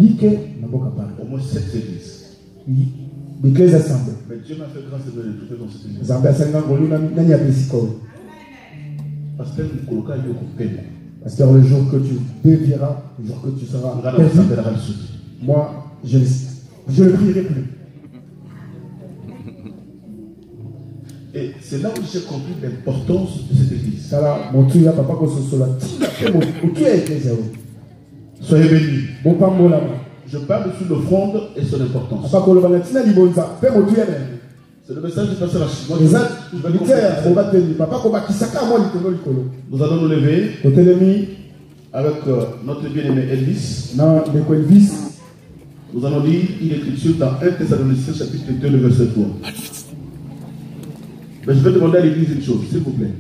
Au moins 7 églises. Mais Dieu m'a fait grâce de me retrouver dans cette église. Parce que le jour que tu devieras, le jour que tu seras perdu, moi, je ne prierai plus. Et c'est là où j'ai compris l'importance de cette église. Soyez bénis. Je parle sur l'offrande et son importance. C'est le message du pasteur Rachid. Nous allons nous lever avec notre bien-aimé Elvis. Nous allons lire une écriture dans 1 Thessaloniciens chapitre 2, le verset 3. Mais je vais demander à l'église une chose, s'il vous plaît.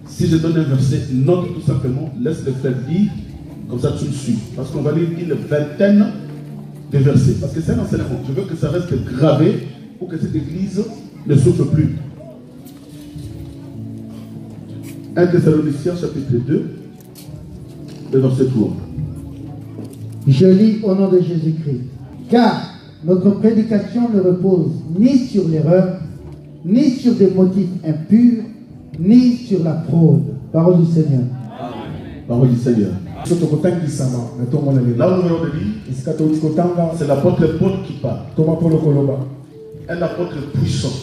Si je donne un verset, note tout simplement, laisse le frère lire, comme ça tu me suis. Parce qu'on va lire une vingtaine de versets. Parce que c'est un enseignement. Je veux que ça reste gravé pour que cette église ne souffre plus. 1 Thessaloniciens chapitre 2, le verset 3. Je lis au nom de Jésus-Christ. Car notre prédication ne repose ni sur l'erreur, ni sur des motifs impurs, ni sur la fraude. Parole du Seigneur. Parole du Seigneur. Là où nous venons de lire, c'est l'apôtre Paul qui parle. Un apôtre puissant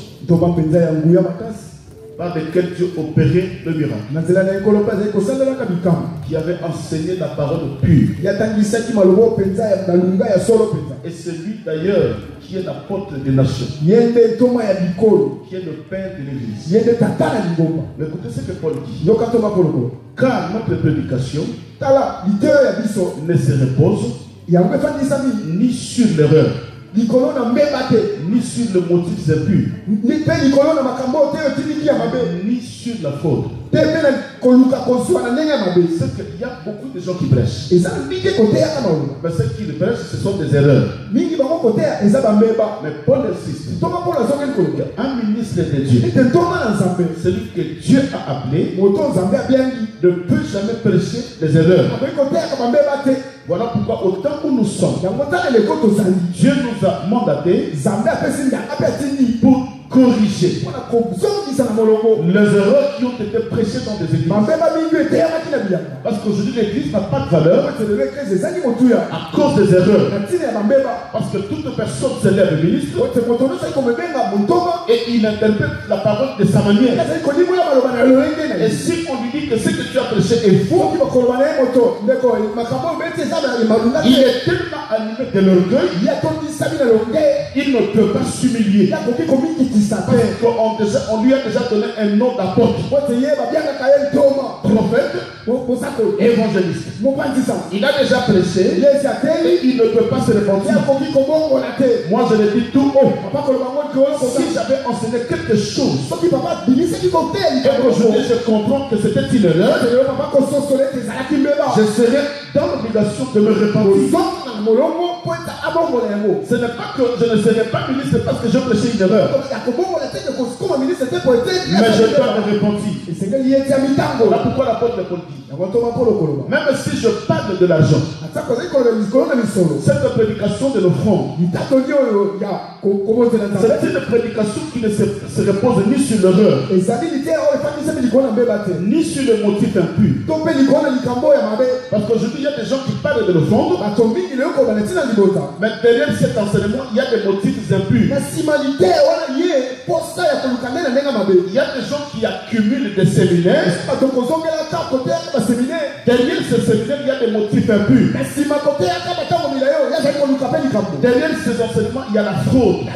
par lequel Dieu opérait le miracle, qui avait enseigné la parole pure. Et c'est lui d'ailleurs qui est l'apôtre des nations, qui est le père de l'église. Mais écoutez ce que Paul dit. Car notre prédication ne se repose ni sur l'erreur, ni sur le motif impur, ni sur la faute. C'est qu'il y a beaucoup de gens qui prêchent. Mais ce qu'ils prêchent, ce sont des erreurs. Mais Paul insiste. Un ministre de Dieu, celui que Dieu a appelé, ne peut jamais prêcher des erreurs. Voilà pourquoi autant où nous sommes, Dieu nous a mandaté pour corriger les erreurs qui ont été prêchées dans des églises. Parce qu'aujourd'hui l'église n'a pas de valeur à cause des erreurs. Parce que toute personne se lève ministre et il interprète la parole de sa manière. Et si on lui dit que ce que tu as prêché est faux, il est tellement animé de l'orgueil, il ne peut pas s'humilier. Parce qu'on lui a déjà donné un nom d'apôtre, prophète, évangéliste. Il a déjà prêché et il ne peut pas se repentir. Moi je le dis tout haut. Si j'avais enseigné quelque chose et qu'aujourd'hui je comprends que c'était une erreur, je serais dans l'obligation de me repentir. Ce n'est pas que je ne serai pas ministre parce que je prêchais une erreur, mais je dois me repentir. Voilà pourquoi l'apôtre Paul dit, même si je parle de l'argent, cette prédication de l'offrande, c'est une prédication qui ne se repose ni sur l'erreur, ni sur le motif impur. Parce qu'aujourd'hui il y a des gens qui parlent de l'offrande, mais derrière cet enseignement il y a des motifs impurs. Il y a des gens qui accumulent des séminaires. Derrière ces séminaires, il y a des motifs impurs. Derrière ces enseignements, il y a la fraude.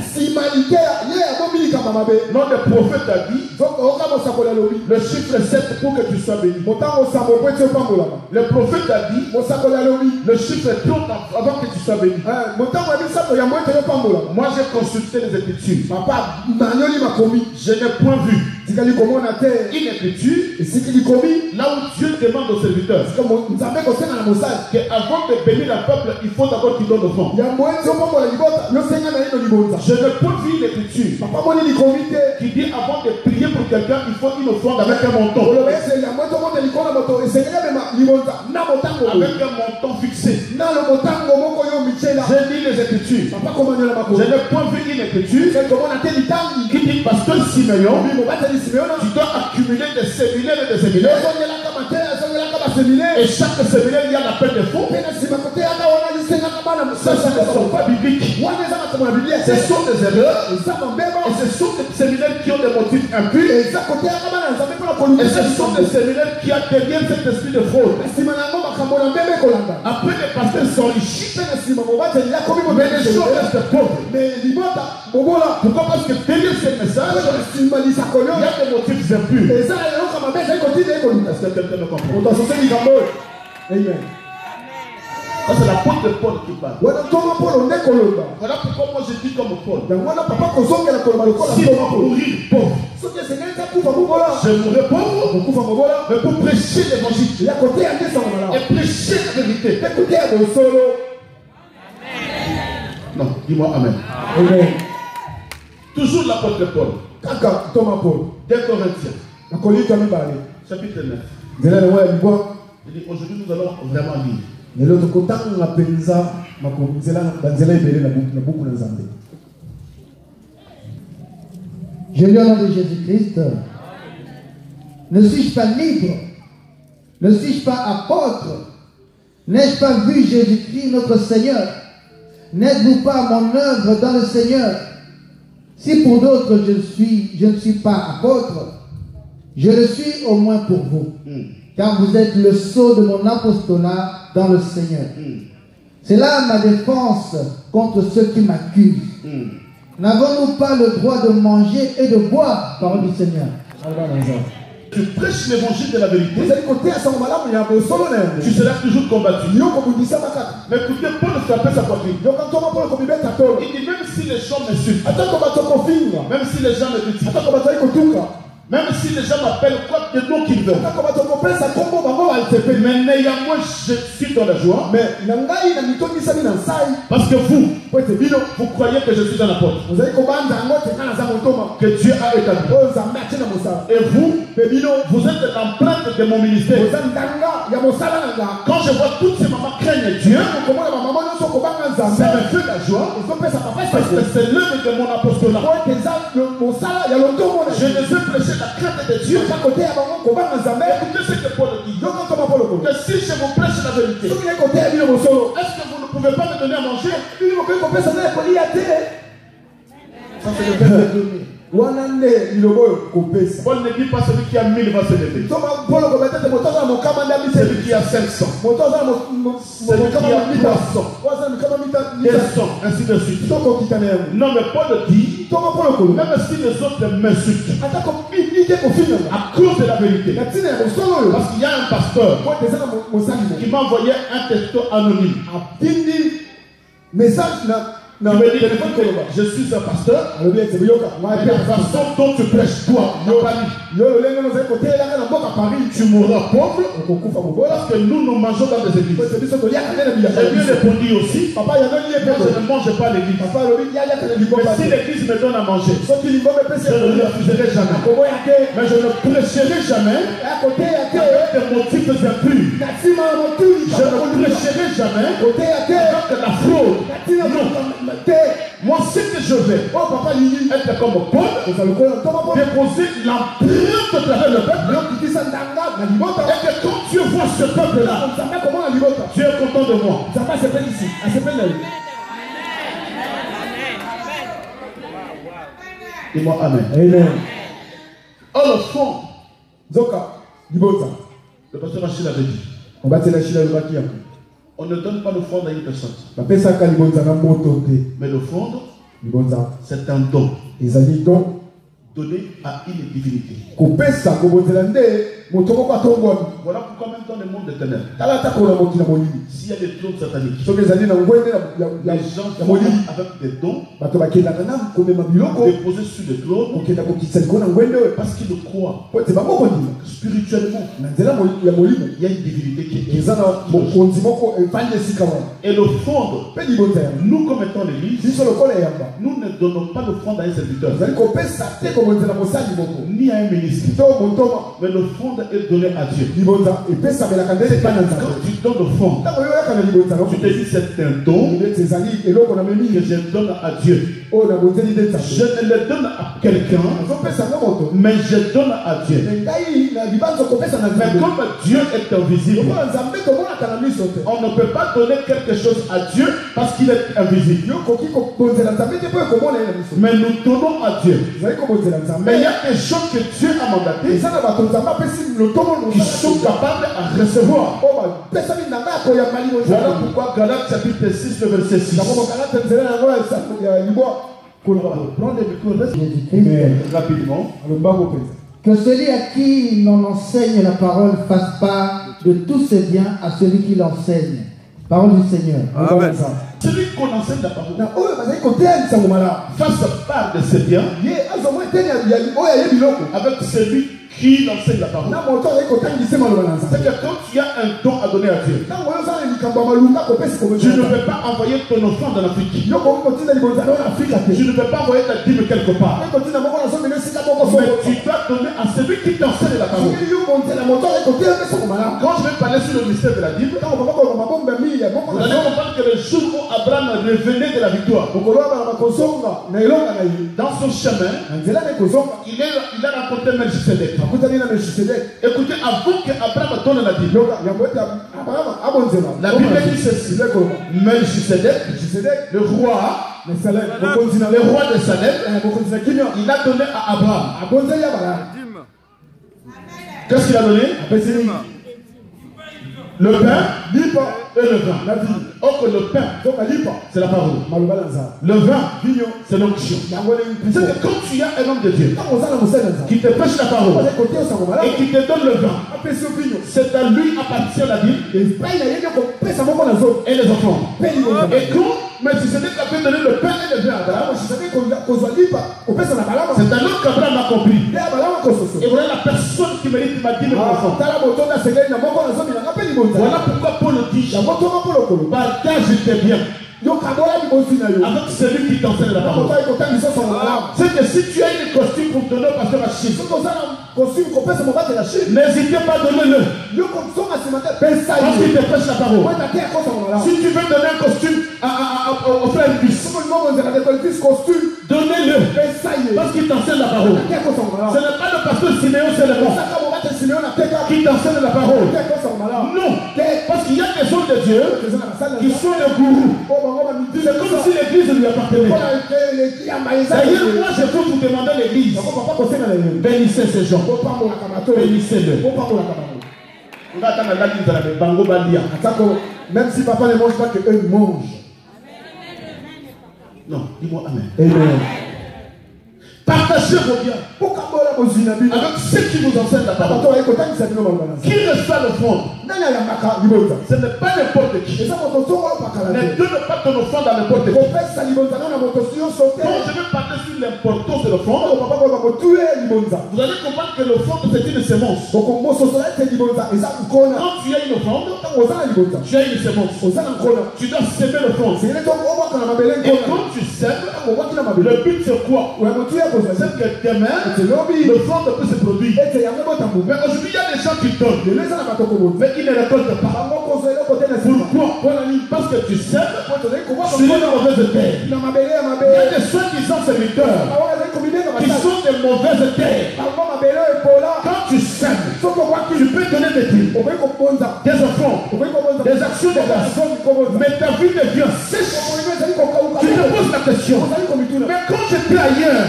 Non, le prophète a dit le chiffre 7 pour que tu sois béni. Le prophète a dit le chiffre 30 avant que tu sois béni. Moi j'ai consulté les Écritures. Je n'ai point vu une écriture, là où Dieu demande aux serviteurs qu'avant de bénir le peuple, il faut d'abord qu'il donne offrande. Je n'ai pas vu l'écriture qui dit avant de prier pour quelqu'un, il faut une offrande avec un montant. Avec un montant fixé. J'ai lu les écritures. Je n'ai point vu une écriture qui dit pasteur Simeon, tu dois accumuler des séminaires et des séminaires. Et chaque séminaire, il y a l'appel de faux. Ça, ce ne sont pas bibliques. Ce sont des erreurs. Et ce sont des séminaires qui ont des motifs impurs. Et ce sont des séminaires qui ont derrière cet esprit de fraude. Après, les pasteurs s'enrichissent. Mais les gens restent pauvres. Pourquoi? Parce que derrière ce message, il y a des motifs impurs. Est-ce que quelqu'un me comprend? Amen. Ça, c'est l'apôtre de Paul qui parle. Voilà pourquoi moi je dis comme Paul. Si on mourir pauvre, je mourrai pauvre, mais pour prêcher l'évangile et prêcher la vérité. Non, dis-moi Amen. Amen. Toujours l'apôtre de Paul. 2 Corinthiens, chapitre 9. Il dit aujourd'hui nous allons vraiment lire. Je lis au nom de Jésus-Christ. Ne suis-je pas libre? Ne suis-je pas apôtre? N'ai-je pas vu Jésus-Christ notre Seigneur? N'êtes-vous pas mon œuvre dans le Seigneur? Si pour d'autres je ne suis pas apôtre, je le suis au moins pour vous. Car vous êtes le sceau de mon apostolat dans le Seigneur. C'est là ma défense contre ceux qui m'accusent. N'avons-nous pas le droit de manger et de boire, parole du Seigneur? Tu prêches l'évangile de la vérité, tu seras toujours combattu. Mais écoutez, Paul frappait sa poitrine. Il dit même si les gens m'insultent, même si les gens me critiquent, même si les gens m'appellent quoi que nom qu'ils veulent, mais néanmoins je suis dans la joie. Parce que vous croyez que je suis un apôtre, que Dieu a établi. Et vous êtes l'empreinte de mon ministère. Quand je vois toutes ces mamans craignent Dieu, ça me fait la joie. Parce que c'est l'œuvre de mon apostolat. Je ne veux prêcher la crainte de Dieu. Écoutez ce que Paul dit. Que si je vous prêche la vérité, est-ce que vous ne pouvez pas me donner à manger? Ça c'est le fait de donner. Paul ne dit pas celui qui a 1000 va se lever. Celui qui a 500. Celui qui a 300. 200. Ainsi de suite. Non, mais Paul dit, même si les autres m'insultent, à cause de la vérité, parce qu'il y a un pasteur qui m'a envoyé un texto anonyme. Je suis un pasteur, mais la façon dont tu prêches, toi, tu mourras pauvre, parce que nous mangeons dans des églises. J'ai bien répondu aussi, je ne mange pas l'église. Mais si l'église me donne à manger, je ne le refuserai jamais. Mais je ne prêcherai jamais avec des motifs impurs. Je ne prêcherai jamais avec la fraude. Non. Moi, ce que je vais être comme Paul, déposer l'empreinte derrière le peuple, et que quand Dieu voit ce peuple-là, Dieu est content de moi. Dis-moi Amen. Amen. Or, le fond, le pasteur Achille avait dit, on ne donne pas l'offrande à une personne. Mais l'offrande, c'est un don. donner à une divinité. Voilà pourquoi même dans le monde des ténèbres, s'il y a des trônes sataniques, les gens font avec des dons déposés sur le trône parce qu'ils croient spirituellement. Il y a une divinité qui est. Et l'offrande, nous comme étant l'église, nous ne donnons pas l'offrande à un serviteur ni à un ministre, mais l'offrande est donnée à Dieu. Quand tu donnes l'offrande, tu te dis c'est un don que je donne à Dieu. Je ne le donne à quelqu'un, mais je donne à Dieu. Mais comme Dieu est invisible, on ne peut pas donner quelque chose à Dieu parce qu'il est invisible. Mais nous donnons à Dieu. Mais il y a des choses que Dieu a mandatées qui sont capables à recevoir. Voilà pourquoi Galates chapitre 6, le verset 6. Prends les micros, rapidement. Que celui à qui l'on enseigne la parole fasse part de tous ses biens à celui qui l'enseigne. Parole du Seigneur. Amen. Celui qu'on enseigne la parole fasse part de ses biens avec celui qui l'enseigne la parole. C'est que quand tu as un don à donner à Dieu, tu ne peux pas envoyer ton enfant dans l'Afrique. Tu ne peux pas envoyer ta dîme quelque part. Mais tu dois donner à celui qui t'enseigne la parole. Quand je vais parler sur le mystère de la dîme, vous allez comprendre que le jour où Abraham revenait de la victoire, dans son chemin, il a rencontré Melchisedec. Écoutez, avant qu'Abraham donne la dîme, la Bible dit ceci: Melchisedec, le roi de Salem, il a donné à Abraham. Qu'est-ce qu'il a donné? Le pain et le vin. Or que le pain, c'est la parole. Le vin, c'est l'onction. C'est que quand tu as un homme de Dieu qui te prêche la parole et qui te donne le vin, c'est à lui appartient la Bible et les enfants. Et quand Melchisedec a fait donner le pain et le vin à Abraham, c'est alors qu'Abraham a compris. Et voilà la personne qui mérite ma dîme de l'enfant. Voilà pourquoi Paul dit: partage tes biens avec celui qui t'enseigne la parole. C'est que si tu as une costume pour donner au pasteur Achille, n'hésitez pas à donner-le parce qu'il te prêche la parole. Si tu veux donner un costume au frère Bus, donnez-le parce qu'il t'enseigne la parole. Ce n'est pas le pasteur Siméon seulement qui t'enseigne la parole. Non, parce qu'il y a des hommes de Dieu qui sont les gourous. C'est comme si l'église lui appartenait. D'ailleurs, moi je peux vous demander l'église: bénissez ces gens, bénissez-le. Même si papa ne mange pas, que eux mangent. Non, dis-moi amen. Amen. Partagez vos biens avec ceux qui vous enseignent la parole. Qui reçoit l'offrande? Ce n'est pas n'importe qui. Ne donne pas ton offrande à n'importe qui. Quand je vais parler sur l'importance de l'offrande, vous allez comprendre que l'offrande c'est une semence. Quand tu as une offrande, tu as une semence. Tu dois semer l'offrande. Et quand tu sèmes, le but c'est quoi? C'est que demain, l'offrande peut se produire. Mais aujourd'hui, il y a des gens qui donnent, mais qui ne récoltent pas. Pourquoi? Parce que tu sèmes sur une mauvaise terre. Il y a des soi-disant serviteurs qui sont des mauvaises terres. Quand tu sèmes, tu peux donner des dîmes, des offrandes, des actions de grâce, mais ta vie devient sèche. Tu te poses la question. Mais quand j'étais ailleurs,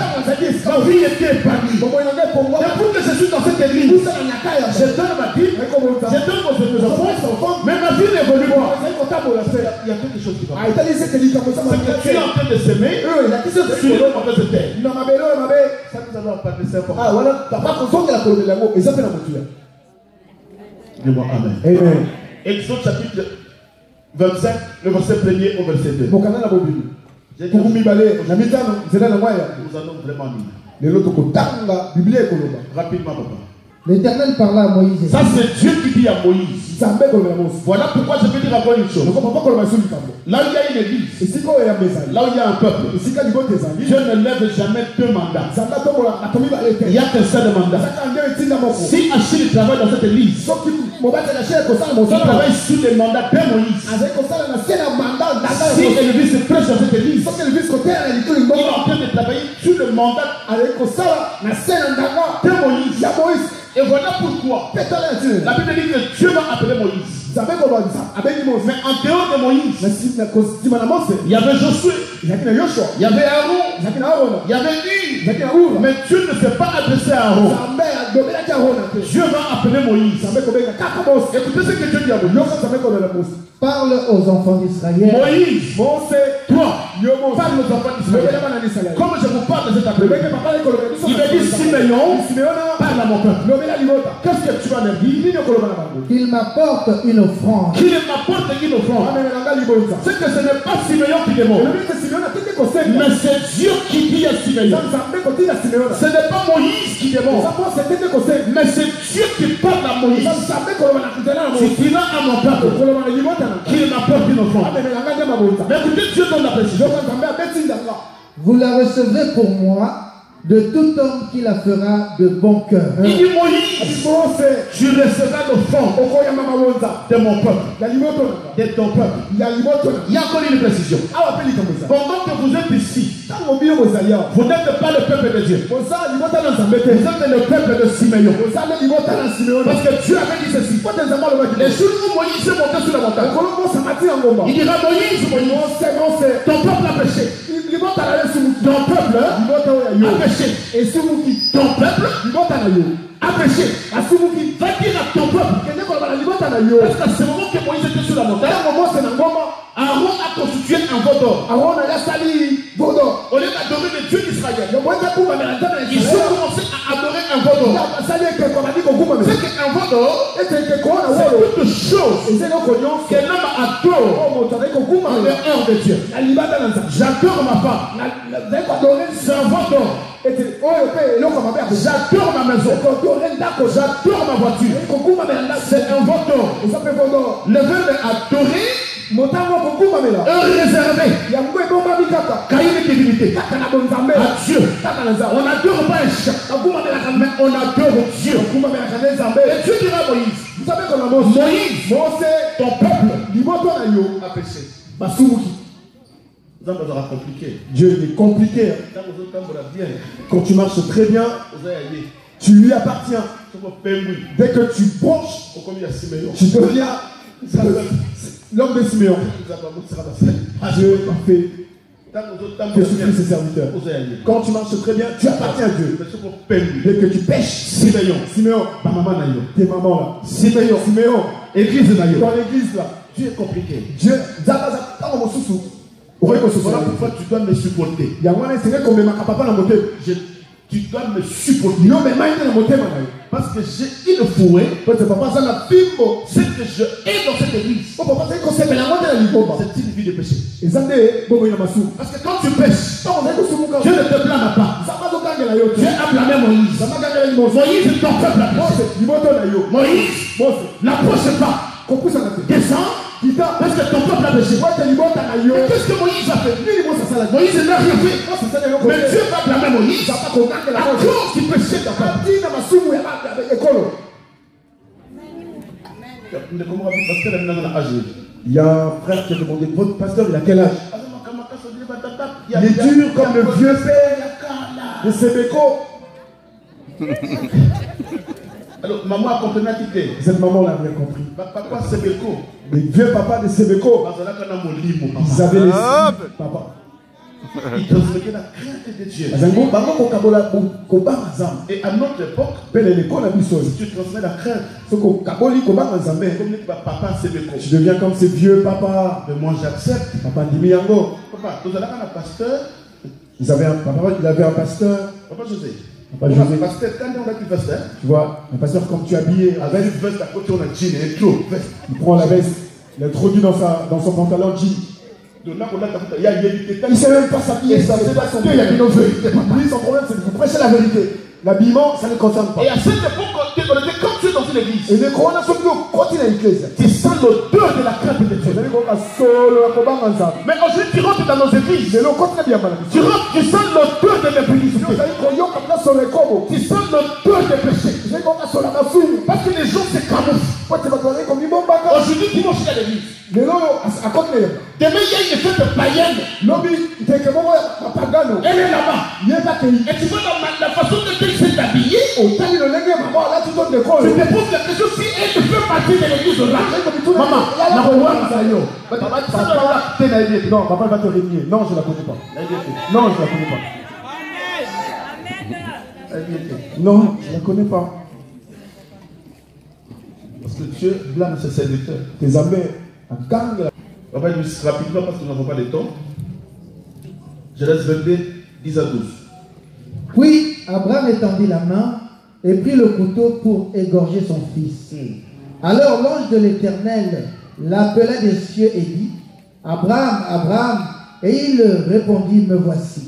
ma vie était épanouie. Et pour que je suis dans cette église, je donne ma vie, je donne mes enfants, mais ma vie n'évolue pas. Il y a quelque chose qui va pas. C'est que tu es en train de s'aimer sur une mauvaise terre. Ça nous allons pas de ça. Ah voilà, papa, qu'on sort de la colonne de l'amour, et ça fait la moitié. Dis-moi Amen. Amen. Exode chapitre 25, le verset 1er au verset 2. Nous allons vraiment lire. Rapidement, papa. L'Éternel parla à Moïse. Ça, c'est Dieu qui dit à Moïse. Voilà pourquoi je peux dire encore une chose. Là où il y a une église, là où il y a un peuple, Dieu ne lève jamais deux mandats. Il n'y a qu'un seul mandat. Si Achille travaille dans cette église, il travaille sous les mandats de Moïse. Si Elvis prêche dans cette église, il est en train de travailler sous le mandat de Moïse. Et voilà pourquoi la Bible dit que Dieu va appeler Moïse. Mais en dehors de Moïse, il y avait Josué, il y avait Aaron, il y avait Hur. Mais Dieu ne s'est pas adressé à Aaron. Dieu va appeler Moïse. Écoutez ce que Dieu dit à Moïse. Parle aux enfants d'Israël. Moïse, toi, parle aux enfants d'Israël. Comme je vous parle de cet après-midi, il me dit Simeon, parle à mon peuple. Qu'est-ce que tu vas leur dire? Qu'il m'apporte une offrande. Qu'il m'apporte une offrande. C'est que ce n'est pas Simeon qui demande. Mais c'est Dieu qui dit à Simeon. Ce n'est pas Moïse qui demande. Mais c'est Dieu qui parle à Moïse. Tu diras à mon peuple qu'il m'apporte une offrande. Mais écoutez, Dieu donne la précision. Vous la recevrez pour moi de tout homme qui la fera de bon cœur. Il dit Moïse, tu recevras l'offrande de mon peuple, de ton peuple. Il y a encore une précision. Pendant que vous êtes ici, vous n'êtes pas le peuple de Dieu. Vous êtes le peuple de Simeon. Parce que Dieu avait dit ceci. Les jours où Moïse est monté sur la montagne, il dira Moïse, ton peuple a péché. Ton peuple a péché. Et si vous dites ton peuple a péché, va dire à ton peuple. Parce qu'à ce moment que Moïse était sur la montagne, Aaron a constitué un veau d'or. Au lieu d'adorer le Dieu d'Israël, ils ont commencé à adorer un veau d'or. C'est qu'un veau d'or, c'est toute chose que l'homme adore en dehors de Dieu. J'adore ma femme. C'est un veau d'or. J'adore ma maison. J'adore ma voiture. C'est un veau d'or. Le verbe adorer réservé qu'à une divinité, à Dieu. On n'adore pas un chat, mais on adore Dieu. Et Dieu dira à Moïse, Moïse, ton peuple a péché. Dieu est compliqué. Quand tu marches très bien, tu lui appartiens. Dès que tu branches, tu deviens l'homme de Simeon. Dieu a fait que souffrir ses serviteurs. Quand tu marches très bien, tu appartiens à Dieu. Dès que tu pêches, Simeon, ma maman nayo, tes mamans là, Simeon, église nayo. Dans l'église là, Dieu est compliqué. Dieu, voilà pourquoi tu dois me supporter. Tu dois me supporter. Parce que j'ai une fouet. C'est que je hais dans cette église. C'est une vie de péché. Parce que quand tu pêches, Dieu ne te blâme pas. Dieu a blâmé Moïse. Moïse, ton peuple a péché. Moïse, n'approche pas. Descends. Parce que ton peuple a péché. Et qu'est-ce que Moïse a fait? Moïse n'a rien fait. Mais Dieu va blâmer Moïse à cause du péché de Il y a un frère qui a demandé, votre pasteur, il a quel âge? Il est dur comme le vieux père de Sebeko. Alors, maman a compris. Cette maman l'a bien compris. Papa Sebeko. Les vieux papas de Sebeko. Ils avaient les papa. Il transmettait la crainte de Dieu. Et à notre époque, si tu transmets la crainte, comme papa tu deviens comme ces vieux papas. mais moi j'accepte. Papa Dimiango. Papa, nous allons un pasteur. Il avait un pasteur. Papa José. Papa José. Pasteur, quand on a dit pasteur, tu vois, un pasteur comme tu es habillé, avec une veste à côté, on a jean et trop. Il prend la veste, il introduit dans son pantalon jean. Il ne sait même pas s'habiller, ça c'est pas son problème. Lui, son problème, c'est de vous prêcher la vérité. L'habillement, ça ne le concerne pas. Et à cette époque, on était comme tu es dans une église. Et les couronnes sont continue à l'église. Tu sens l'odeur de la crainte de Dieu. Mais aujourd'hui, tu rentres dans nos églises. Tu rentres, tu sens l'odeur de l'impudicité. Tu sens l'odeur des péchés. Parce que les gens se camouflent. Aujourd'hui, dimanche, il y a l'église. Demain, il y a une fête païenne. Elle est là-bas. Et tu vois la façon dont elle s'est habillée. Tu te poses la question si elle fait partie de l'église là. Maman, non, papa va te régner. Non, je ne la connais pas. Non, je ne la connais pas. Non, je ne la connais pas. Parce que Dieu blâme ses serviteurs. Tes amis, en gang. On va dire rapidement parce que nous n'avons pas de temps. Genèse 22, 10 à 12. Puis Abraham étendit la main et prit le couteau pour égorger son fils. Alors l'ange de l'Éternel l'appela des cieux et dit, Abraham, Abraham, et il répondit, me voici.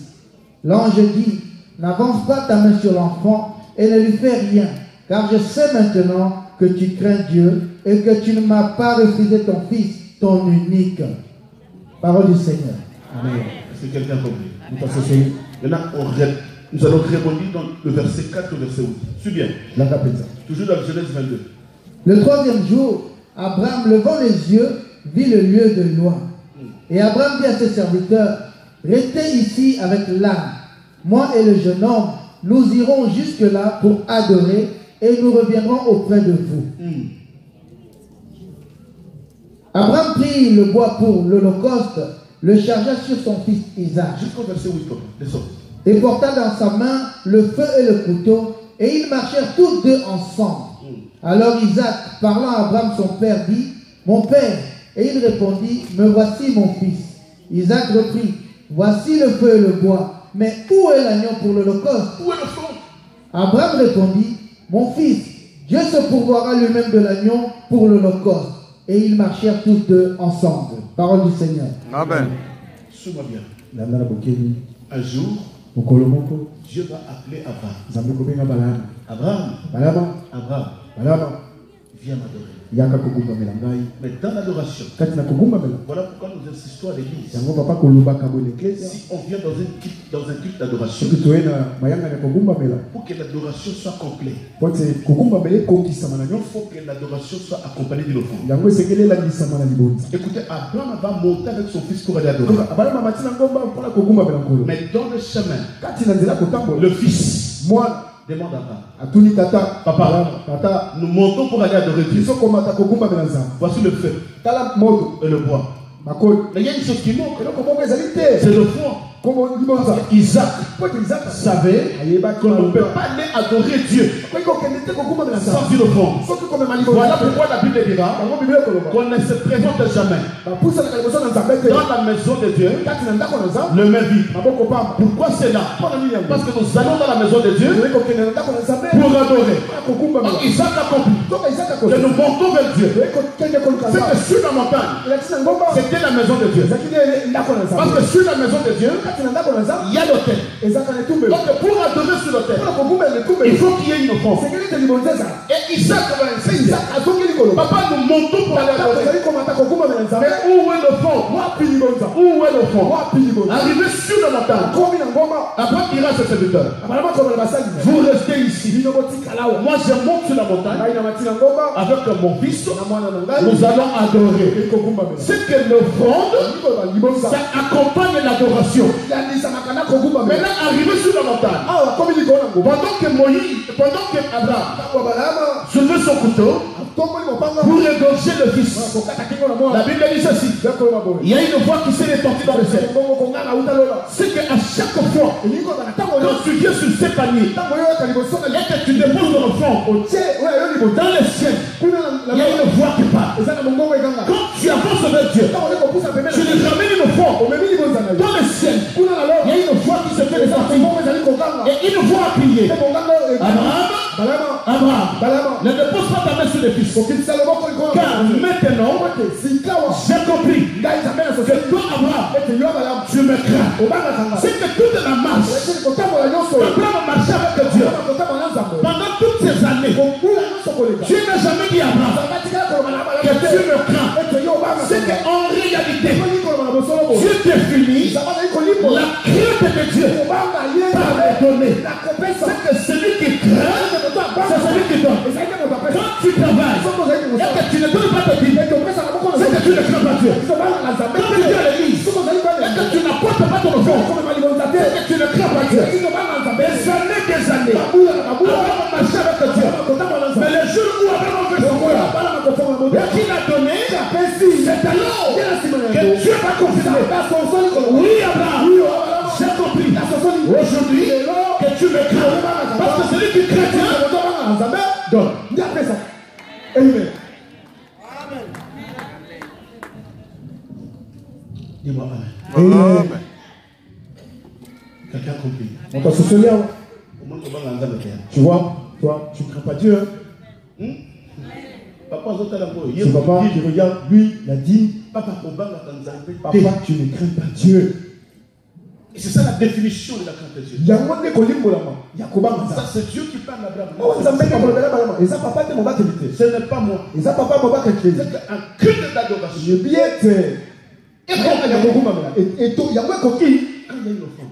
L'ange dit, n'avance pas ta main sur l'enfant et ne lui fais rien, car je sais maintenant que tu crains Dieu et que tu ne m'as pas refusé ton fils, ton unique. Parole du Seigneur. Amen. Est-ce que quelqu'un a compris? Maintenant, nous allons rebondir dans le verset 4 au verset 8. Suis bien. Toujours dans Genèse 22. Le troisième jour, Abraham, levant les yeux, vit le lieu de loin. Et Abraham dit à ses serviteurs, restez ici avec l'âne. Moi et le jeune homme, nous irons jusque-là pour adorer et nous reviendrons auprès de vous. Abraham prit le bois pour l'holocauste, le chargea sur son fils Isaac. Jusqu'au verset 8, descends. Et porta dans sa main le feu et le couteau, et ils marchèrent tous deux ensemble. Alors Isaac, parlant à Abraham son père, dit, mon père. Et il répondit, me voici mon fils. Isaac reprit, voici le feu et le bois, mais où est l'agneau pour l'holocauste? Où est le fond? Abraham répondit, mon fils, Dieu se pourvoira lui-même de l'agneau pour l'holocauste. Et ils marchèrent tous deux ensemble. Parole du Seigneur. Amen. Suis-moi bien. Un jour, Dieu va appeler Abraham. Abraham, viens m'adorer. Mais dans l'adoration, voilà pourquoi nous insistons à l'église. Si on vient dans un culte d'adoration, pour que l'adoration soit complète, il faut que l'adoration soit accompagnée d'une offrande. Écoutez, Abraham va monter avec son fils pour aller adorer. Mais dans le chemin, le fils, moi, demande à papa, nous montons pour aller adorer Dieu. Voici le feu et le bois. Mais il y a une chose qui manque, c'est le fond. Isaac savait qu'on ne peut pas aller adorer Dieu sans une offrande. Voilà pourquoi la Bible dira qu'on ne se présente jamais dans la maison de Dieu le main vide. Pourquoi c'est là? Parce que nous allons dans la maison de Dieu pour adorer. Donc Isaac a compris que nous montons vers Dieu. C'est que sur la montagne, c'était la maison de Dieu. Parce que sur la maison de Dieu, il y a l'autel. Donc pour adorer sur l'autel, il faut qu'il y ait une offrande. Et Isaac va essayer. Papa, nous montons pour aller adorer. Mais où est le fond? Où est le fond? Arrivé sur la montagne, Abraham dira à ses serviteurs, vous restez ici. Moi je monte sur la montagne avec mon fils. Nous allons adorer. C'est que l'offrande, ça accompagne l'adoration. Maintenant, arrivé sur la montagne, pendant que que Moïse, pendant que Abraham soulevait son couteau pour égorger le fils, la Bible dit ceci. Il y a une voix qui s'est répandue dans le ciel. C'est qu'à chaque fois, quand tu viens sur ces paniers, et que tu déposes ton enfant dans le ciel, il y a une voix qui parle. Quand tu avances vers Dieu, tu lui ramènes une offrande dans le ciel. Il y a une voix qui se fait ressentir. Et une voix a crié. Abraham, ne dépose pas ta main sur le fils. Car maintenant, j'ai compris que toi, Abraham, tu me crains. C'est que toute la marche, Abraham marchait avec Dieu. Pendant toutes ces années, Dieu n'a jamais dit à Abraham que tu me crains. C'est qu'en réalité, Dieu définit la crainte de Dieu par les données. C'est que celui qui craint, c'est celui qui donne. Quand tu travailles et que tu ne donnes pas de vie, c'est que tu ne crains pas Dieu. Quand tu viens à l'église et que tu n'apportes pas ton offrande, c'est que tu ne crains pas Dieu. Des années, Abraham marchait avec Dieu. Mais le jour où Abraham fait son voyage et qu'il a donné, c'est alors que Dieu va confirmer. Oui, Abraham, j'ai compris. Aujourd'hui, que tu me crains. Parce que celui qui craint Dieu, donne. Amen. Dis-moi Amen. Quelqu'un a compris. On t'a soufflé. Tu vois, toi, tu ne crains pas Dieu. Papa, qui regarde, lui, il a dit, papa, tu ne crains pas Dieu. Et c'est ça la définition de la crainte de Dieu. Ça, c'est Dieu qui parle à Abraham. Ce n'est pas moi. C'est un culte d'adoration. Et quand il y a une offrande.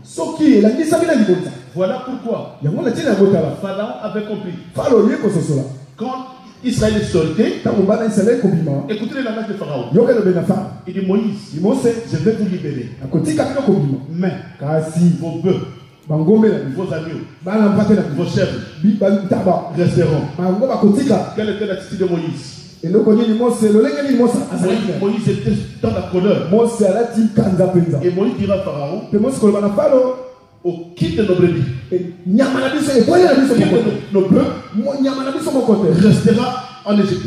Voilà pourquoi Pharaon avait compris. Quand Israël est sorti, écoutez les langages de Pharaon. Il dit Moïse, je vais vous libérer. Mais vos bœufs, vos agneaux, vos chèvres resteront. Quelle était l'attitude de Moïse? Moïse était dans la colère. Et Moïse dira à Pharaon, au quitte nos brebis, nos bœufs restera en Égypte.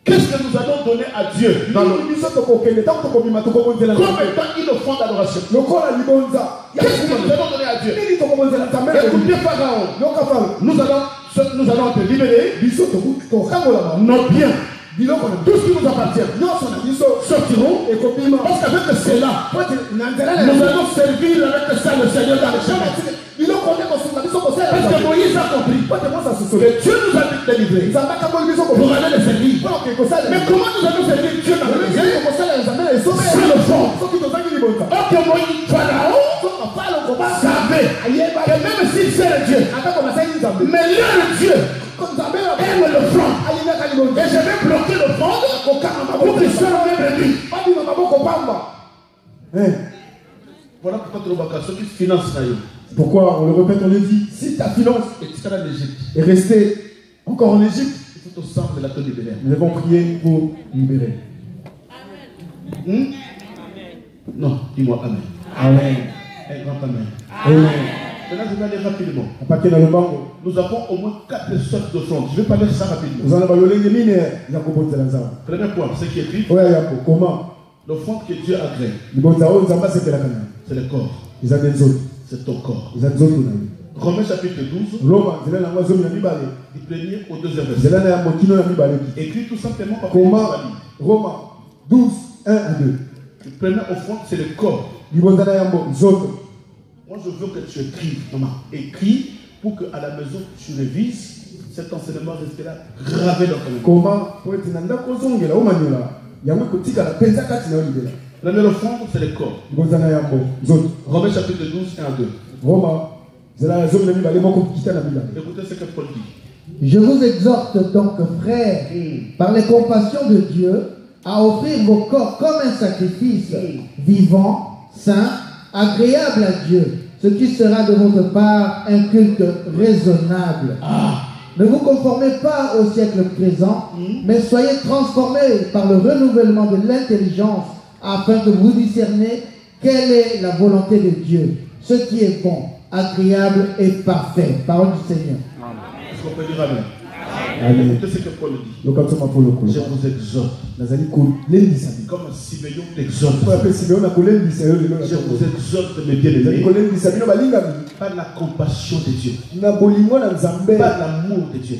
Qu'est-ce que nous allons donner à Dieu dans comme étant une offrande d'adoration? Qu'est-ce que nous allons donner à Dieu? Écoutez Pharaon, nous allons te libérer nos biens. Tout ce qui nous appartient, sortiront parce qu'avec cela, nous allons servir avec ça le Seigneur dans les chemins. Parce que Moïse a compris que Dieu nous a délivrés pour aller les servir. Mais comment nous allons servir Dieu dans le désert? C'est le fond. Ok, Moïse, Pharaon savait que même s'il sert Dieu, mais leur Dieu aime le front. Et je vais bloquer le front pour qu'il soit le même. Voilà pourquoi tu as ceux qui financent. Pourquoi on le répète, on le dit, si ta finance est restée encore en Égypte, il faut au centre de la te libérer. Nous devons prier pour libérer. Non, dis-moi Amen. Amen. Un grand Amen. Amen. Maintenant, je vais aller rapidement. Nous avons au moins 4 sortes d'offrandes. Je vais parler de ça rapidement. Premier point, ce qui est écrit. Comment l'offrande que Dieu a créée, c'est le corps. C'est ton corps. Romains chapitre 12, du premier au deuxième verset. Écrit tout simplement par Romains 12, 1 à 2. Le premier offrande, c'est le corps. Moi, je veux que tu écrives, maman. Écris pour qu'à la maison, tu révises. Cet enseignement restera gravé dans ton âme. Comment? La première offrande, c'est le corps. Romains chapitre 12, 1 à 2. Écoutez ce que Paul dit. Je vous exhorte donc, frères, par les compassions de Dieu, à offrir vos corps comme un sacrifice vivant, saint, agréable à Dieu, ce qui sera de votre part un culte raisonnable. Ne vous conformez pas au siècle présent, mais soyez transformés par le renouvellement de l'intelligence afin que vous discerniez quelle est la volonté de Dieu, ce qui est bon, agréable et parfait. Parole du Seigneur. Est-ce qu'on peut dire Amen? Amen. Écoutez ce que Paul dit. Donc, quand on m'a pour le coup, Je vous exhorte. Comme Siméon t'exhorte. Je Je vous exhorte, mes bien-aimés, par la compassion de Dieu, par l'amour de Dieu,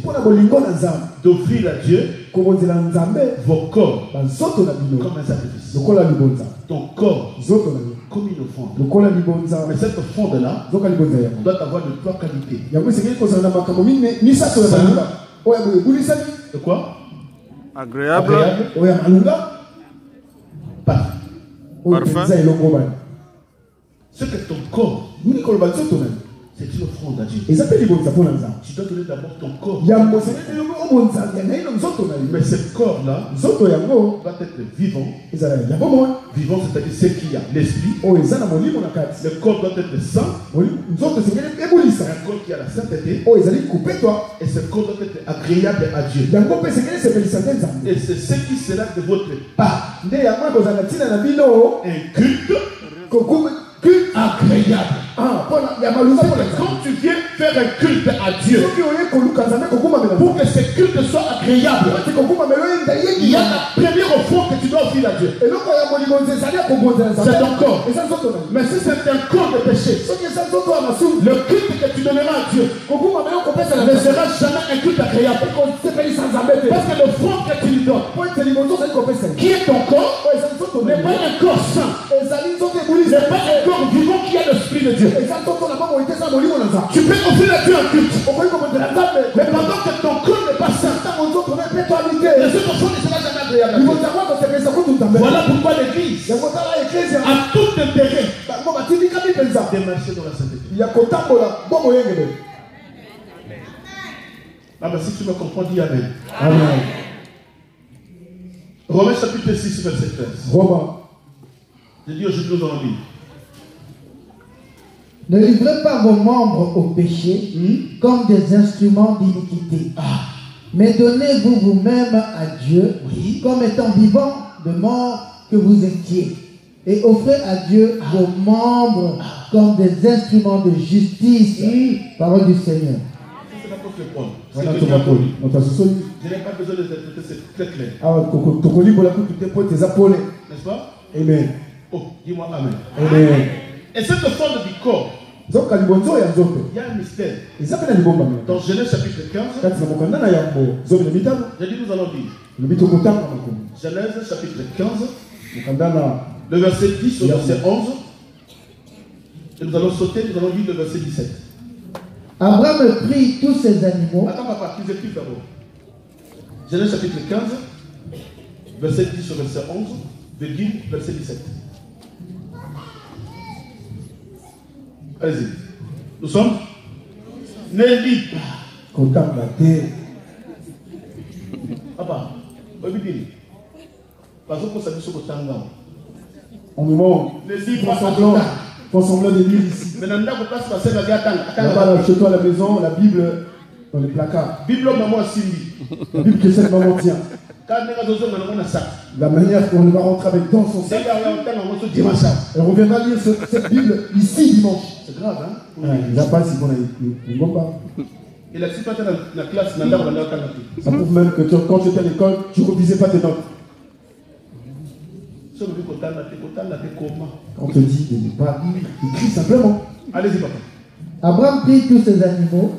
d'offrir à Dieu vos corps comme un sacrifice. Ton corps comme une offrande. Mais cette offrande-là doit avoir de trois qualités. De quoi? Agréable. Parfait. Ce que ton corps, c'est une offrande à Dieu. Tu dois donner d'abord ton corps. Mais ce corps-là doit être vivant. Vivant, c'est-à-dire ce qu'il y a, l'esprit. Le corps doit être saint. Un corps qui a la sainteté. Et ce corps doit être agréable à Dieu. Et c'est ce qui sera de votre part. Un culte agréable. Quand tu viens faire un culte à Dieu, pour que ce culte soit agréable, il y a la première offrande que tu dois offrir à Dieu. C'est ton corps. Mais si c'est un corps de péché, le culte que tu donneras à Dieu ne sera jamais un culte agréable. Parce que l'offrande que tu lui donnes, qui est ton corps, n'est pas un corps saint, n'est pas un corps vivant qui a l'esprit de Dieu. Tu peux offrir à Dieu un culte, mais pendant que ton corps n'est pas saint, les autres choses ne seront jamais agréables. Voilà pourquoi l'Église a tout intérêt de marcher dans la sainteté. Ah ben si tu me comprends, dis Amen. Amen. Romains chapitre 6, verset 13. Je dis aujourd'hui nous allons lire. Ne livrez pas vos membres au péché comme des instruments d'iniquité. Mais donnez-vous vous-même à Dieu comme étant vivants de mort que vous étiez. Et offrez à Dieu vos membres comme des instruments de justice. Parole du Seigneur. C'est l'apôtre Paul. Je n'ai pas besoin de répéter, c'est très clair. N'est-ce pas? Amen. Oh, dis-moi Amen. Amen. Et cette offrande du corps, il y a un mystère. Dans Genèse chapitre 15, j'ai dit nous allons lire. Genèse chapitre 15, le verset 10 au verset 11. Et nous allons sauter, nous allons lire le verset 17. Abraham prit tous ses animaux. Attends papa, tu écris d'abord. Genèse chapitre 15, verset 10 au verset 11, verset 17. Allez-y. Nous sommes Nelly. Papa, parce que ça dit sur le temps. On me montre. Font semblant de lire ici. Là-bas, chez toi à la maison, la Bible dans les placards. La Bible que cette maman tient. La manière qu'on va rentrer avec dans son sac. Elle reviendra lire cette Bible ici dimanche. C'est grave, hein? Il n'a pas si bon pas. Ça prouve même que quand tu étais à l'école, tu ne revisais pas tes notes. On te dit de ne pas lire, écris simplement. Allez-y, papa. Abraham prit tous ses animaux,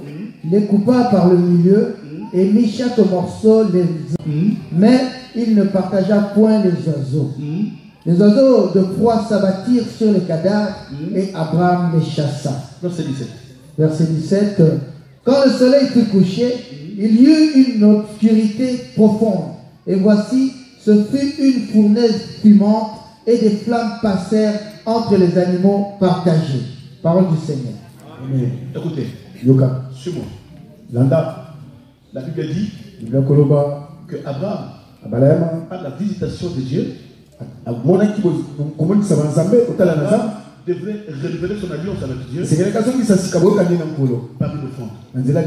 les coupa par le milieu et mit chaque morceau les uns. Mais il ne partagea point les oiseaux. Les oiseaux de proie s'abattirent sur les cadavres et Abraham les chassa. Verset 17. Verset 17. Quand le soleil fut couché, il y eut une obscurité profonde. Et voici, ce fut une fournaise fumante et des flammes passèrent entre les animaux partagés. Parole du Seigneur. Amen. Écoutez, Yoka. suis-moi. Landa. La Bible dit que Abraham, par la visitation de Dieu, devait devrait révéler son alliance avec Dieu par une offrande. Mais la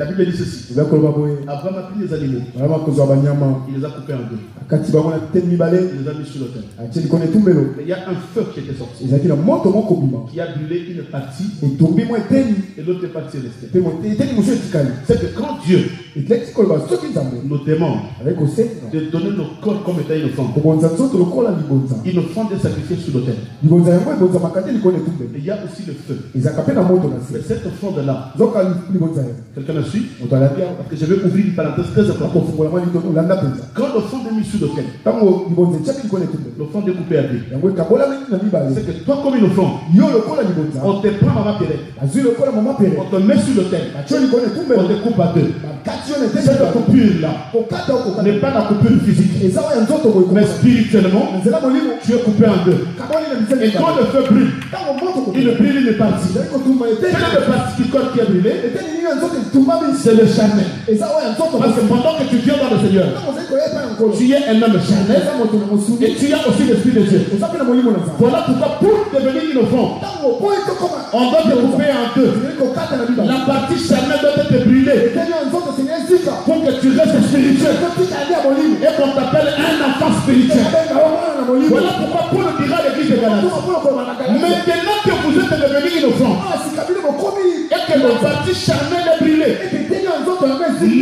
Bible dit ceci. Abraham a pris les animaux. Il les a coupés en deux. Il les a mis sur l'autel. Mais il y a un feu qui était sorti. Qui a brûlé une partie et l'autre partie est restée. C'est que quand Dieu nous demande de donner nos corps comme étant une offrande, une offrande est sacrifiée sur l'autel. Il y a aussi le feu. Mais cette offrande-là, quelqu'un me suit? Parce que je vais ouvrir une parenthèse très importante. Quand l'offrande est mise sur l'autel, l'offrande est coupée à deux. C'est que toi, comme une offrande, on te prend maman Pérette, on te met sur l'autel, on te coupe à deux. Cette coupure-là n'est pas la coupure physique, mais spirituellement, tu es coupé en deux. Et quand le feu brûle, il brûle une partie. Quelle est la partie du corps qui est brûlée? C'est le charnel. Parce que pendant que tu viens dans le Seigneur, tu es un homme charnel et tu as aussi l'Esprit de Dieu. Voilà pourquoi pour devenir une offrande, on doit te couper en deux. La partie charnelle doit être brûlée pour que tu restes spirituel et qu'on t'appelle un enfant spirituel. Voilà pourquoi Paul dira à l'église de Galatie, maintenant que vous êtes devenu une offrande et que la partie charnelle est brûlée,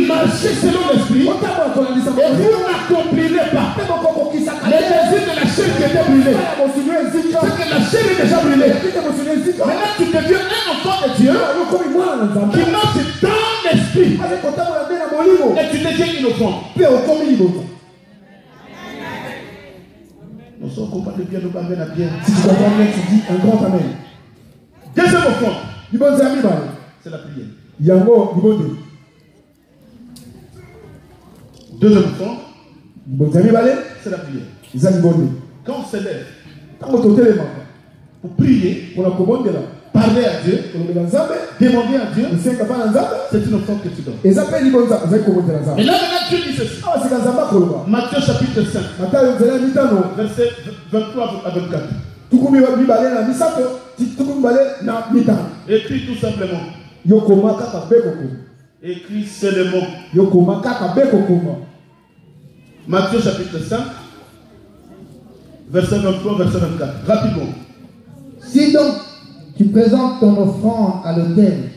marchez selon l'esprit et vous n'accomplirez pas les désirs de la chair qui était brûlée. C'est que la chair est déjà brûlée. Maintenant tu deviens un enfant de Dieu qui marche dans l'esprit et tu deviens une offrande. Nous sommes capables de bien nous parler à bien. Si tu comprends bien, tu dis un grand amen. Deuxième offrande, c'est la prière. Deuxième offrande, c'est la prière. Quand on se lève pour prier, parler à Dieu, demander à Dieu, c'est une offrande que tu donnes. Et là maintenant Dieu dit ceci. Matthieu chapitre 5, verset 23 à 24. Écris tout simplement. Écris seulement. Matthieu chapitre 5, verset 23, verset 24. Rapidement. Si donc tu présentes ton offrande à l'autel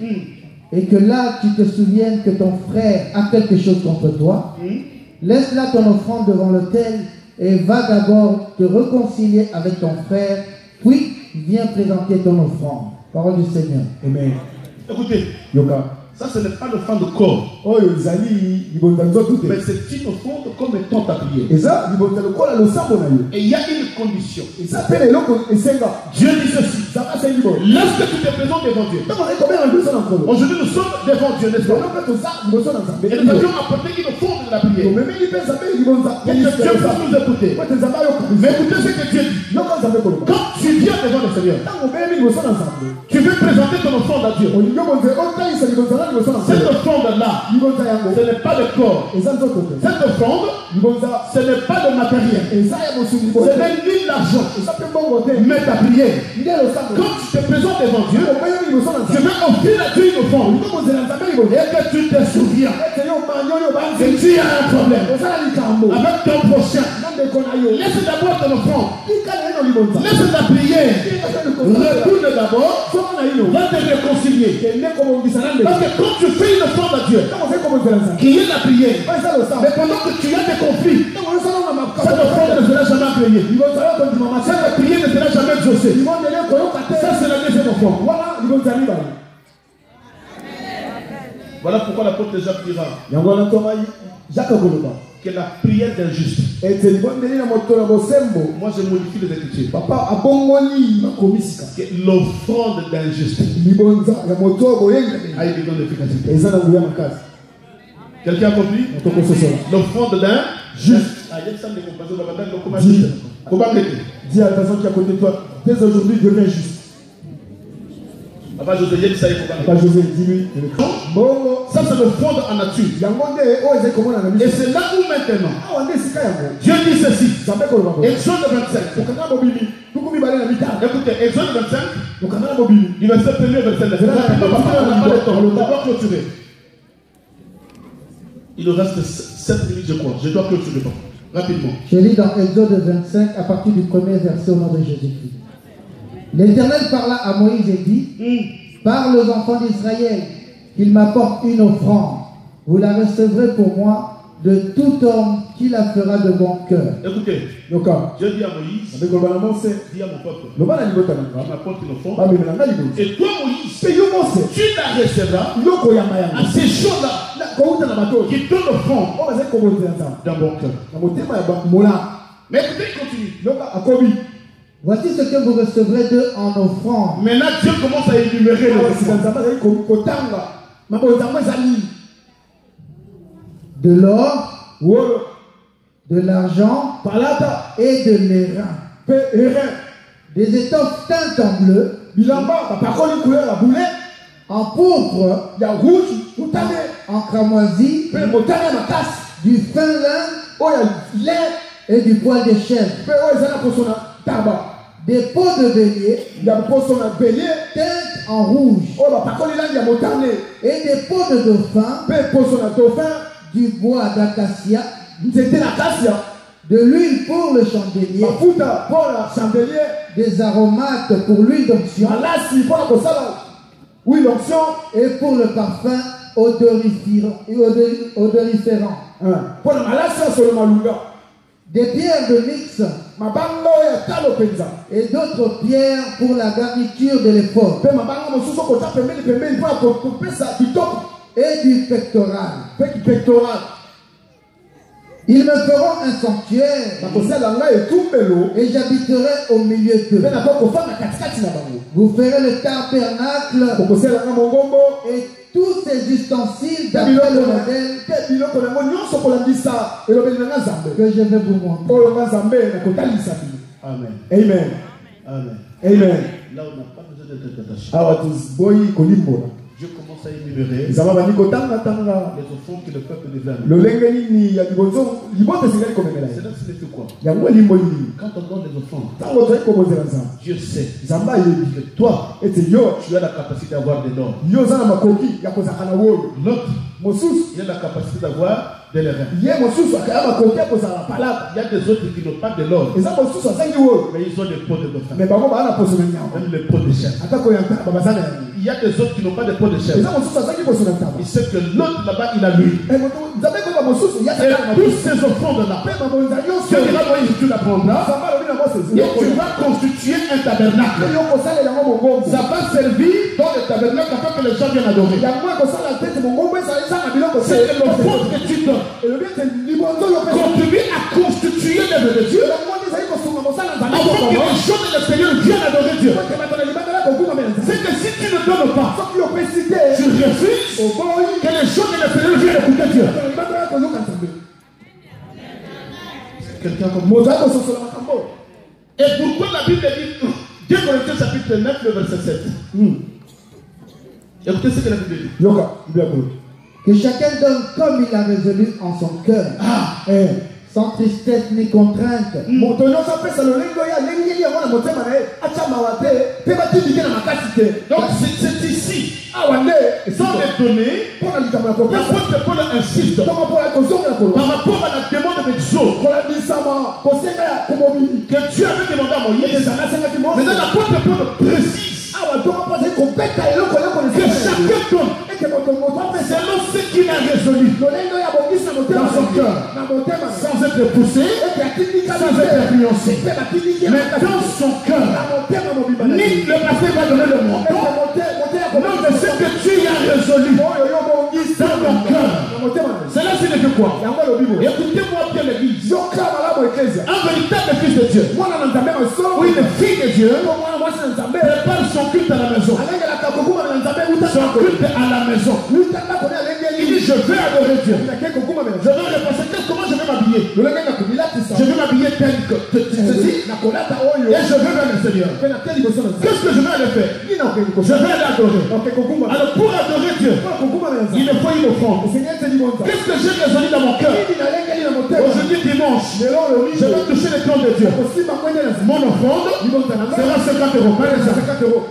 et que là tu te souviennes que ton frère a quelque chose contre toi, laisse là ton offrande devant l'autel et va d'abord te réconcilier avec ton frère, puis viens présenter ton offrande. Parole du Seigneur. Amen. Écoutez, ça ce n'est pas l'offrande de corps, mais c'est une offrande comme étant ta prière. Et il y a une condition. Dieu dit ceci. Lorsque tu te présentes devant Dieu, aujourd'hui nous sommes devant Dieu, n'est-ce pas? Et nous avions apporté une offrande de la prière. Et que Dieu puisse nous écouter. Mais écoutez ce que Dieu dit. Quand tu viens devant le Seigneur, tu veux présenter ton offrande à Dieu. Cette offrande-là, ce n'est pas le corps. Cette offrande, ce n'est pas le matériel. Ce n'est ni l'argent, mais ta prière. Quand tu te présentes devant Dieu, je vais offrir à Dieu une offrande. Et que tu te souviens que tu as un problème avec ton prochain. Laisse d'abord ton offrande. Laisse ta prière. Retourne d'abord. Va te réconcilier. Parce que quand tu fais une offrande à Dieu, qui est la prière, mais pendant que tu as des conflits, cette offrande ne sera jamais priée. Cette prière ne sera jamais exaucée. Ça, c'est la deuxième offrande. Voilà pourquoi l'apôtre Jacques dira que la prière d'un juste. Moi je modifie les Écritures. Que l'offrande d'un juste a une grande efficacité. Quelqu'un a compris? L'offrande d'un juste. Dis à la personne qui est à côté de toi, dès aujourd'hui deviens juste. Papa José, dis-lui. Ça c'est l'offrande en nature. Et c'est là où maintenant Dieu dit ceci. Exode 25. Écoutez, Exode 25, du verset 1er au verset 9. On doit clôturer. Il nous reste 7 minutes, je crois. Je dois clôturer rapidement. Je lis dans Exode 25 à partir du premier verset au nom de Jésus-Christ. L'Éternel parla à Moïse et dit, parle aux enfants d'Israël qu'ils m'apportent une offrande. Vous la recevrez pour moi de tout homme qui la fera de bon cœur. Écoutez, je dis à Moïse, dis à mon peuple, il m'apporte une offrande. Et toi Moïse, tu la recevras à ces gens-là qui donnent l'offrande dans mon cœur. Mais écoutez, continue. Voici ce que vous recevrez d'eux en offrande. Maintenant Dieu commence à énumérer les offrandes. De l'or, de l'argent et de l'airain. Des étoffes teintes en bleu, en pourpre, en cramoisi, du fin lin et du poil de chèvre. Des peaux de bélier teintes en rouge et des peaux de dauphin du bois d'acacia, de l'huile pour le chandelier, des aromates pour l'huile d'onction et pour le parfum odoriférant. Des pierres de mix et d'autres pierres pour la garniture de l'éphod et du pectoral. Ils me feront un sanctuaire et j'habiterai au milieu d'eux. Vous ferez le tabernacle et tous ces ustensiles d'après le modèle que je vais vous montrer. Amen. Amen. Amen. Amen. Là, on n'a pas besoin d'être attaché. Je commence à énumérer les offrandes que le peuple devait amener. Cela signifie quoi? Quand on donne les offrandes, Dieu sait que toi, tu as la capacité d'avoir de l'or. L'autre, il a la capacité d'avoir de l'airain. Il y a des autres qui n'ont pas de l'or, mais ils ont des pots de dauphin, même les pots de chèvre. Il y a des autres qui n'ont pas de pots de chèvre. Il sait que l'autre là-bas, il a l'huile. Et tous ces offrandes-là, tu la prendras et tu vas constituer un tabernacle. Ça va servir dans le tabernacle afin que les gens viennent adorer. C'est l'offrande que tu donnes. Contribue à constituer l'œuvre de Dieu afin que les gens de l'extérieur viennent adorer Dieu. C'est que si tu ne donnes pas, tu refuses que les gens de l'extérieur viennent écouter Dieu. Quelqu'un comme moi. Et pourquoi la Bible dit 2 Corinthiens chapitre 9, le verset 7. Écoutez ce que la Bible dit. Que chacun donne comme il a résolu en son cœur. Sans tristesse ni contrainte. Donc c'est ici. Sans les donner, l'apôtre Paul insiste par rapport à la demande d'Exode que Dieu avait demandé à Moïse. Maintenant l'apôtre Paul précise que chacun donne selon ce qu'il a résolu dans son cœur, sans être poussé, sans être influencé. Mais dans son cœur, ni le passé va donner le montant, non de ce que tu as résolu dans ton cœur. Cela signifie quoi? Écoutez-moi bien l'église. Un véritable fils de Dieu, ou une fille de Dieu, prépare son culte à la maison. Son culte à la maison. Il dit je vais adorer Dieu. Je vais repasser. Comment je vais m'habiller? Je vais m'habiller ceci, et je vais vers le Seigneur. Qu'est-ce que je vais aller faire? Je vais aller adorer. Alors pour adorer Dieu, il me faut une offrande. Qu'est-ce que j'ai résolu dans mon cœur? Aujourd'hui dimanche, je vais toucher les plans de Dieu. Mon offrande sera 50 euros par exemple.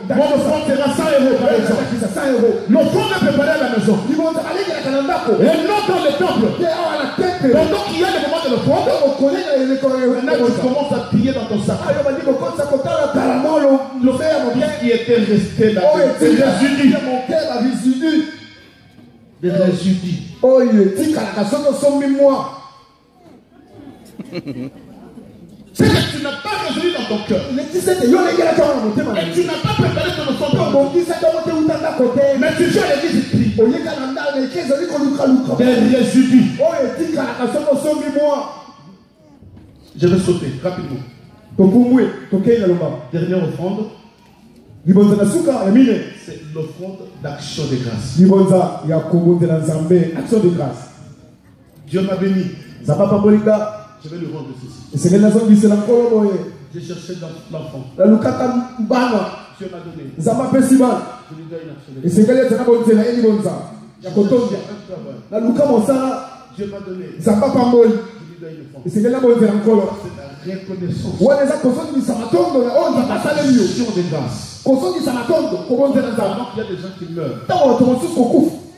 Mon offrande sera 100 euros par exemple. L'offrande est préparée à la maison. Et non dans le temple. Pendant qu'il y a le moment de l'offrande, maintenant tu commences à crier dans ton sac. Le bien qui était resté là, c'est les résidus. Des résidus. C'est que tu n'as pas résolu dans ton cœur. Et tu n'as pas préparé ton offrande. Mais tu viens à l'église et pries. Des résidus. Je vais sauter rapidement. Dernière offrande. C'est l'offrande d'action de grâce. Dieu m'a béni. Je vais lui rendre ceci. J'ai cherché l'enfant. Dieu m'a donné. Je lui dois une action de grâce. Dieu m'a donné. Je lui dois une offrande. C'est la reconnaissance. L'action de grâce. Pendant qu'il y a des gens qui meurent.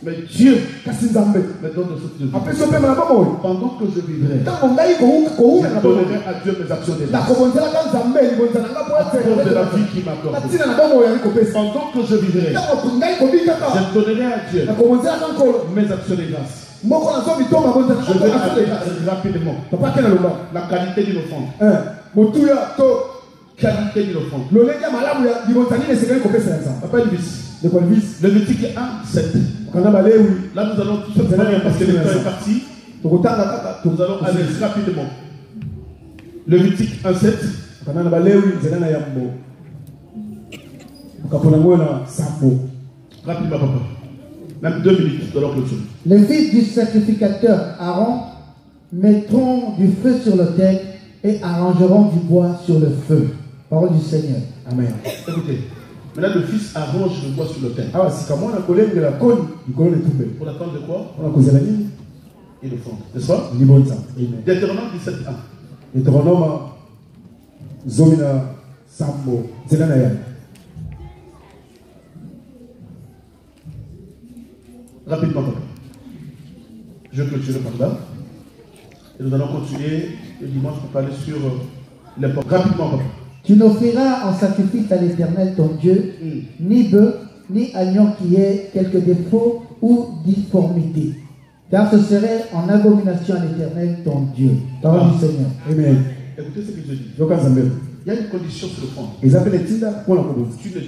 Mais Dieu me donne le souffle de vie. Pendant que je vivrai, je donnerai à Dieu mes actions de grâce. À cause de la vie qui m'accorde. Pendant que je vivrai, je donnerai à Dieu mes actions de grâce. Je vais aller rapidement. La qualité d'une offrande. Qualité d'une offrande. Levitique 1, 7. Là, nous allons tout simplement, parce que le temps est parti, nous allons aller rapidement. Levitique 1, 7. Rapidement, papa. Même 2 minutes, nous allons clôturer. Les fils du sacrificateur Aaron mettront du feu sur l'autel et arrangeront du bois sur le feu. Parole du Seigneur. Amen. Écoutez. Maintenant, le fils arrange le bois sur l'autel. Pour l'attendre de quoi? Une offrande. N'est-ce pas? Deutéronome 17:1. Rapidement, papa. Je vais clôturer par là. Et nous allons continuer le dimanche pour parler sur les portes. Rapidement, papa. Tu n'offriras en sacrifice à l'Éternel ton Dieu, ni bœuf, ni agneau qui ait quelque défaut ou difformité. Car ce serait en abomination à l'Éternel ton Dieu. Parole du Seigneur. Amen. Écoutez ce que je dis. Il y a une condition sur l'offrande. Tu ne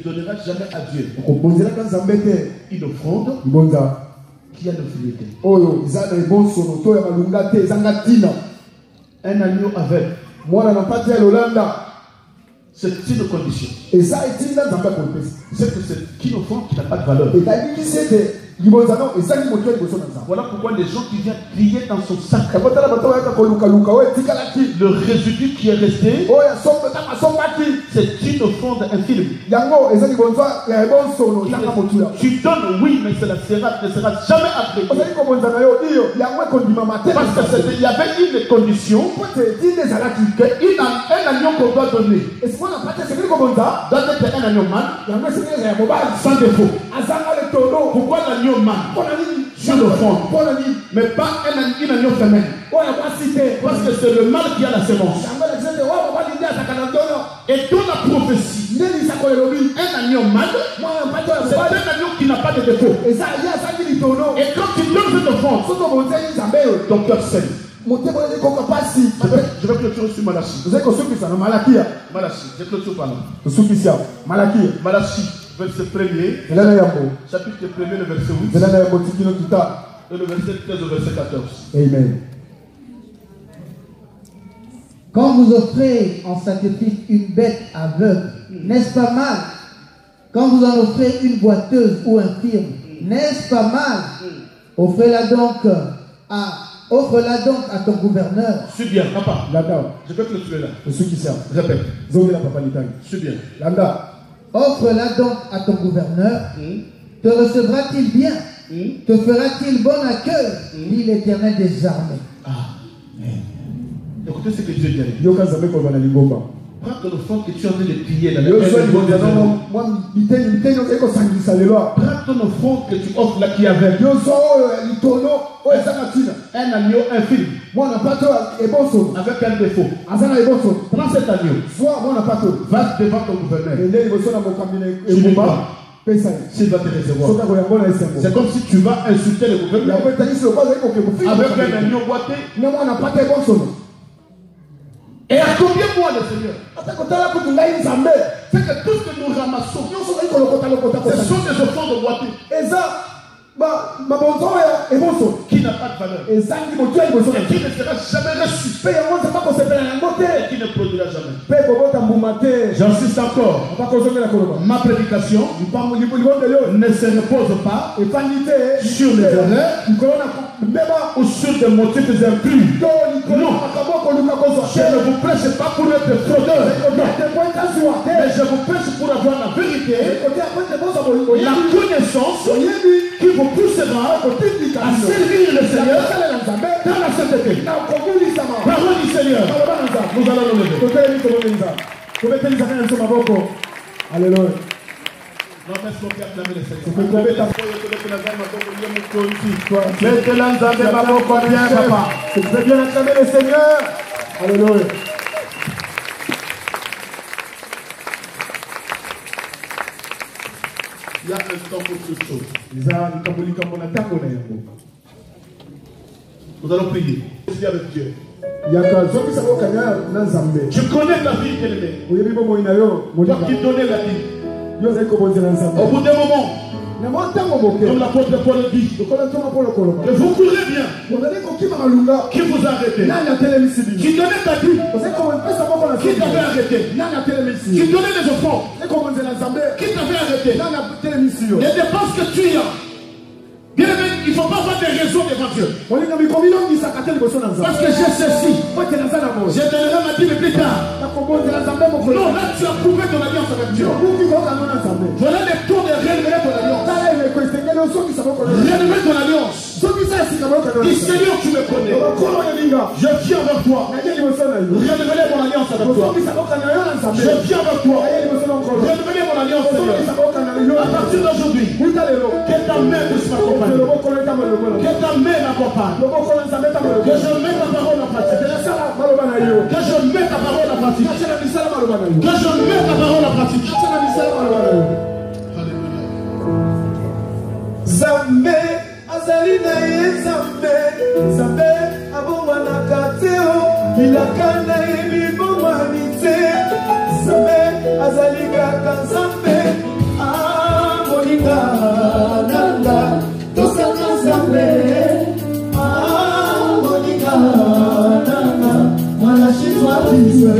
donneras jamais à Dieu une offrande qui a l'infidélité. Un agneau avec. C'est une condition. C'est que c'est une offrande qui n'a pas de valeur. Voilà pourquoi les gens qui viennent crier dans son sac, le résidu qui est resté, c'est une offrande infime. Tu donnes, oui, mais cela ne sera jamais apprécié. Parce qu'il y avait une condition qu'un agneau qu'on doit donner doit être un agneau mâle sans défaut. Pourquoi l'agneau mâle sur l'offrande, mais pas un agneau femelle? Parce que c'est le mâle qui a la sémence. Et dans la prophétie, un agneau mâle, c'est un agneau qui n'a pas de défaut. Et quand tu donnes cette offrande, ton cœur saigne. Je vais clôturer sur Malachie. Malachie, je clôture par là. Malachie, verset 1er, chapitre 1er, le verset 8, et le verset 13 au verset 14. Amen. Quand vous offrez en sacrifice une bête aveugle, n'est-ce pas mal? Quand vous en offrez une boiteuse ou infirme, n'est-ce pas mal? Offrez-la donc à Offre-la donc à ton gouverneur. Suis bien, papa. Landa, Je peux te le tuer là. ceux qui servent. Répète. Zonge la papa l'Italie. Suis bien. Landa, Offre-la donc à ton gouverneur. Te recevra-t-il bien? Te fera-t-il bon accueil? Dit l'Éternel des armées. Écoutez ce que Dieu dit. Yoka Zamé Kovana Lingomba. Prends ton offrande que tu es en train de prier dans la Yo sois moi, Miten, Yoko Sangisa le loi. Prends ton offrande que tu offres là qui est avec. Yo sois l'itono, Ezanatina. Un agneau infime. Moi, on n'a pas toi, et bon son. Avec un défaut. Azana et bon son. Prends cet agneau. Soit, moi, on n'a pas toi. Va devant ton gouverneur. Et là, il va sonner mon cabinet. Tu Et lui Boumba, parles. paye ça. S'il va te recevoir. C'est C'est comme si tu vas insulter le gouverneur. avec Avec un agneau boité. Mais moi, on n'a pas tes bons son. Et à combien de mois le Seigneur? C'est que Tout ce que nous ramassons, ce ce sont des offrandes boitées qui n'ont pas de valeur. Et qui ne sera jamais reçu. Et qui ne produira jamais. J'insiste encore. Ma prédication ne se repose pas sur les erreurs ou sur des motifs impurs. Non. Je ne vous prêche pas pour être fraudeur. Mais je vous prêche pour avoir la vérité, la connaissance qui vous poussera à servir le Seigneur dans la sainteté. Parole du Seigneur. Nous allons nous lever. Alléluia. C'est bien acclamer le Seigneur. Alléluia. Il y a un temps pour toute chose. Nous allons prier. Je avec Dieu. Je connais ta vie, bien-aimée. Toi qui donnais la vie. Au bout d'un moment, comme l'apôtre Paul dit, que vous courez bien. Qui vous a arrêté? Qui donnait ta vie? Qui t'avait arrêté? Qui donnait les offrandes? Qui t'avait arrêté? Les dépenses que tu as. Bien aimé, il ne faut pas avoir des raisons devant Dieu. Parce que j'ai ceci. Je donnerai ma Bible plus tard. Non, là tu as prouvé ton alliance avec Dieu. Voilà les tours de rénover ton alliance. Rénover ton alliance. Dis Seigneur, tu me connais. Je viens vers toi. Rénover mon alliance avec toi. Je viens vers toi. Rénover mon alliance, Seigneur. À partir d'aujourd'hui, que ta main puisse m'accompagner. Que ta main m'accompagne. Que je mette ta parole en pratique. Que je mette ta parole en pratique. Que je mette ta parole en pratique. Zambe azali na ye Zambe Zambe abongwanaka te o bilaka na ye bibongwani te Zambe azali kaka Zambe moninga nanga tosaka Zambe moninga nanga mwana shitwa bize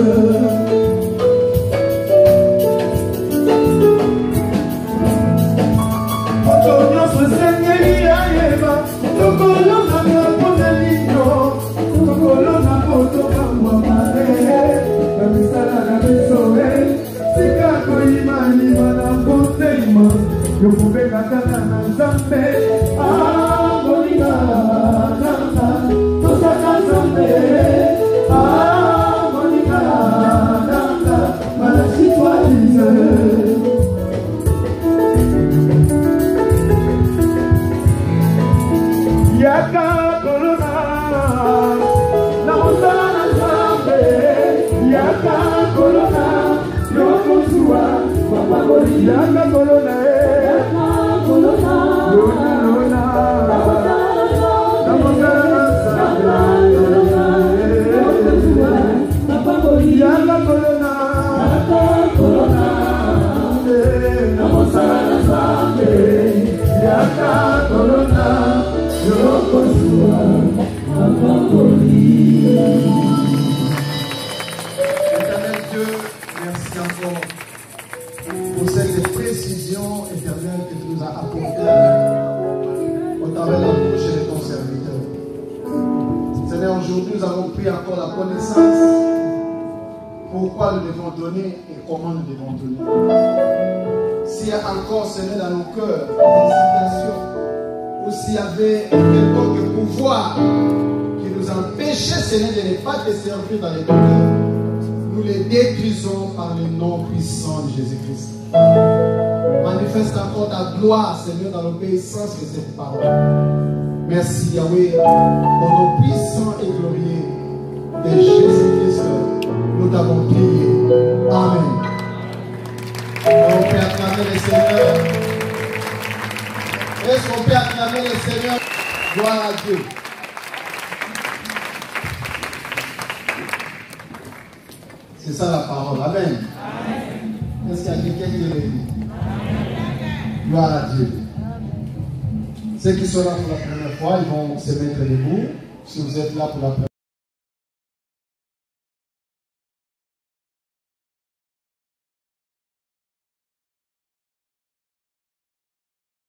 yo pouvez battre na Nzambe moninga nanga tosaka Nzambe moninga nanga malashi twalize yaka kolona na mosala na Nzambe yaka kolona yokozwa wapakoli yaka kolona Éternel Dieu, merci encore pour cette précision éternelle que tu nous as apportée au travers de la bouche de ton serviteur. Aujourd'hui, nous avons pris encore la connaissance pourquoi nous devons donner et comment nous devons donner. S'il y a encore, Seigneur, dans nos cœurs, des hésitations, ou s'il y avait quelconque pouvoir qui nous empêchait, Seigneur, de ne pas te servir dans les cœurs, nous les détruisons par le nom puissant de Jésus-Christ. Manifeste encore ta gloire, Seigneur, dans l'obéissance de cette parole. Merci, Yahweh, au nom puissant et glorieux de Jésus-Christ. Nous t'avons prié. Amen. On peut acclamer le Seigneur. Est-ce qu'on peut acclamer le Seigneur? Gloire à Dieu. C'est ça la parole. Amen. Est-ce qu'il y a quelqu'un qui le dit? Gloire à Dieu. Ceux qui sont là pour la première fois, ils vont se mettre debout. Si vous êtes là pour la première fois,